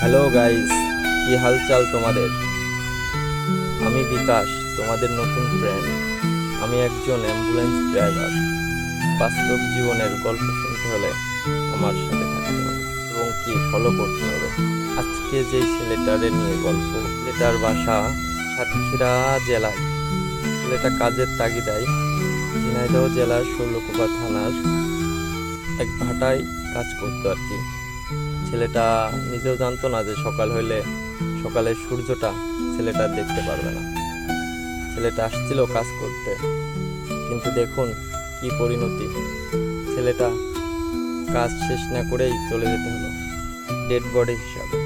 Hello guys, কি হালচাল তোমাদের? আমি বিকাশ, তোমাদের নতুন ফ্রেন্ড। আমি একজন অ্যাম্বুলেন্স ড্রাইভার। বাস্তব জীবনের গল্প শুনতে হলে আমার সাথে থাকতে হবে এবং কি ফলো করতে হবে। আজকে যে ছেলেটারে নিয়ে গল্প, ছেলেটার বাসা সাতক্ষীরা জেলায়। ছেলেটা কাজের তাগিদায় ঝিনাইদহ জেলার শৈলকুপা থানার এক ভাটায় কাজ করতো আর কি। ছেলেটা নিজেও জানতো না যে সকাল হইলে সকালের সূর্যটা ছেলেটা দেখতে পারবে না। ছেলেটা আসছিল কাজ করতে, কিন্তু দেখুন কি পরিণতি। ছেলেটা কাজ শেষ না করেই চলে যেতে হলো ডেড বডি হিসাবে।